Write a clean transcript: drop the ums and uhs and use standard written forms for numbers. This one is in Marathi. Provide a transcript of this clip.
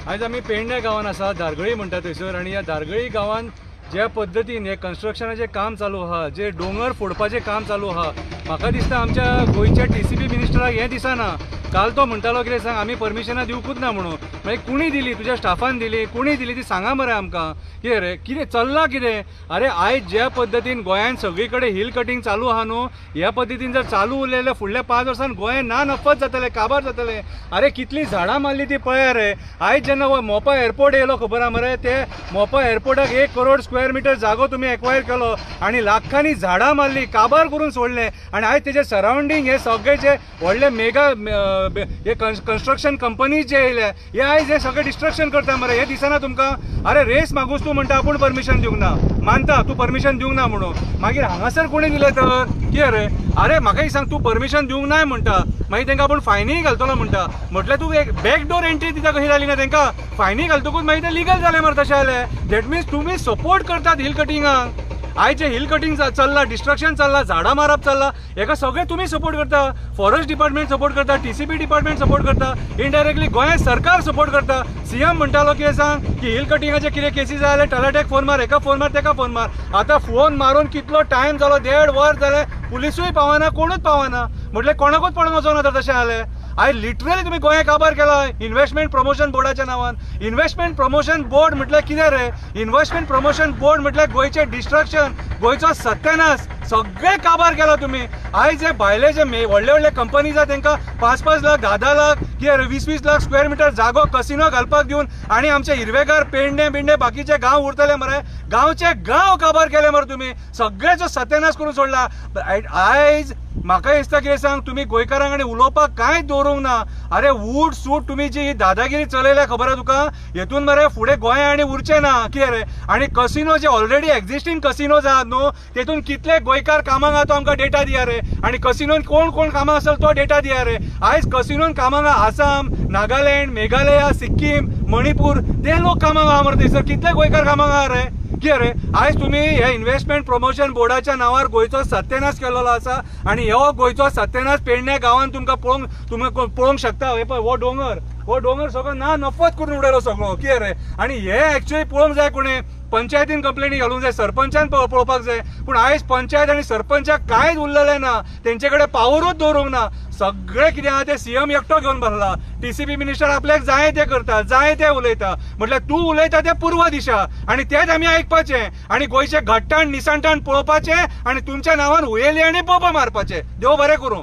आज आम्ही पेडणे गांवांत आसा, दारगळी म्हणटा थंयसर, आनी ह्या दारगळी गांवांत ज्या पद्दतीन हे कन्स्ट्रक्शनाचें काम चालू आहा, जे डोंगर फोडपाचें काम चालू आहा, म्हाका दिसता आमच्या गोंयच्या TCP मिनिस्टराक हें दिसना। काल तो म्हणटालो कितें सांग, आमी परमिशनां दिवकूच ना म्हणून। मागीर कुणी दिली? तुज्या स्टाफान दिली? कुणी दिली ती सांगा मरे आमकां। कितें रे, कितें चल्लां कितें? अरे आयज ज्या पद्दतीन गोंयांत सगळी कडेन हिल कटिंग चालू आहा न्हू, ह्या पद्दतीन जर चालू उरलें जाल्यार फुडल्या 5 वर्सान गोंय ना नफत जातलें, काबार जातलें। अरे कितलीं झाडां मारली ती पळय रे। आयज जेन्ना मोपा एअरपोर्ट येयलो खबर आहा मरे, ते मोपा एअरपोर्टाक 1 करोड स्क्वेअर मिटर जागो तुमी एक्वायर केलो आनी लाखांनी झाडां मारली, काबार करून सोडलें। आनी आयज तेजे सरावंडींग हे सगळे जे व्हडले मेगा हे कन्स्ट्रक्शन कंपनीज जे येयल्या, हे आयज हे सगळे डिस्ट्रक्शन करता मरे। हे दिसना तुमकां? अरे रेस मागूस तूं म्हणटा आपूण परमिशन दिवंक ना, मानता तूं परमिशन दिवंक ना म्हणून, मागीर हांगासर कोणी दिलें तर? कितें रे? अरे म्हाका सांग, तूं परमिशन दिवंक नाय म्हणटा, मागीर तांकां आपूण फायनूय घालतलो म्हणटा, म्हटल्यार तूं एक बॅकडोर एंट्री दिता कशी जाली ना तांकां? फायनी घालतकूच मागीर ते लिगल जालें मरे, तशें जालें। दॅट मिन्स तुमी सपोर्ट करतात हिल कटिंगाक। आयज जे हिल कटिंग चल्ला, डिस्ट्रक्शन चल्ला, झाडां मारप चल्ला, हेका सगळे तुम्ही सपोर्ट करता। फॉरेस्ट डिपार्टमेंट सपोर्ट करता, TCP डिपार्टमेंट सपोर्ट करता, इनडायरेक्टली गोंय सरकार सपोर्ट करता। CM म्हणटालो कितें सांग की हिल कटिंगाचे कितें केसीस जाले, तलाट्याक फोन मार, हेका फोन मार, तेका फोन मार। आतां फोन मारून कितलो टायम जालो, 1.5 वर जाले, पुलिसूय पावना, कोणूच पावना, म्हटल्यार कोणाकूच पडोंक वचोना तर तशें जालें। आयज लिटरली तुम्ही गोंय काबार केला इन्व्हेस्टमेंट प्रमोशन बोर्डाच्या नावान। इन्व्हेस्टमेंट प्रमोशन बोर्ड म्हटल्यार कितें रे? इन्व्हेस्टमेंट प्रमोशन बोर्ड म्हटल्यार गोंयचे डिस्ट्रक्शन, गोंयचो सत्यानाश सगळे काबार केला तुम्ही। आयज जे भायले जे व्हडले व्हडले कंपनीज आहा तांकां 5-5 लाख 10-10 लाख किंवा 20-20 लाख स्क्वेअर मिटर जागो कसिनो घालपाक दिवन आनी आमचे हिरवेगार पेडणे बिंडे बाकीचे गांव उरतले मरे, गांवचे गांव काबार केले मरे तुम्ही, सगळेचो सत्यानाश करून सोडला। आयज म्हाका दिसता कितें सांग, तुम्ही गोंयकारांक आनी उलोवपाक कांयच दवरूंक ना। अरे उट सूट तुम्ही जी दादागिरी चलयल्या खबर आहा तुका, हेतून मरे फुडें गोंय आनी उरचें ना। कितें रे? आनी कसिनो जे ऑलरेडी एक्झिस्टिंग कसिनोज आहात न्हू, तेतून कितले गोंयकार कामाक आहा तो आमकां डेटा दिया रे। आनी कसिनोन कोण कोण कामां आसत तो डेटा दिया रे। आयज कसिनोन कामाक आहा आसाम, नागालँड, मेघालया, सिक्कीम, मणिपूर, ते लोक कामाक आहा मरे थंयसर, कितले गोंयकार कामाक आहा रे? कितें रे? आयज तुम्ही हे इन्व्हेस्टमेंट प्रमोशन बोर्डाच्या नावार गोंयचो सत्यानाश केलेलो आसा आनी हो गोंयचो सत्यानाश पेडणे गांवांत तुमकां पळोवंक शकता। हे पळय हो डोंगर सगळो ना नफत करून उडयलो सगळो। कितें रे? आनी हे एक्चुअली पळोवंक जाय कोणें, पंचायतीन कंप्लेनी घालूंक जाय, सरपंचान पळोवपाक जाय। पूण आयज पंचायत आनी सरपंचाक कांयच उरलेलें ना, तेंचे कडेन पावरूच दवरूंक ना। सगळे कितें आहा ते CM एकटो घेवन बसला। TCP मिनिस्टर आपल्याक जाय ते करता, जाय ते उलयता, म्हटल्यार तूं उलयता ते पूर्व दिशा आनी तेच आमी आयकपाचें आनी गोंयचे घट्टाण निसांटाण पळोवपाचें आनी तुमच्या नांवान हुयेली आनी बोबो मारपाचे। देव बरें करूं।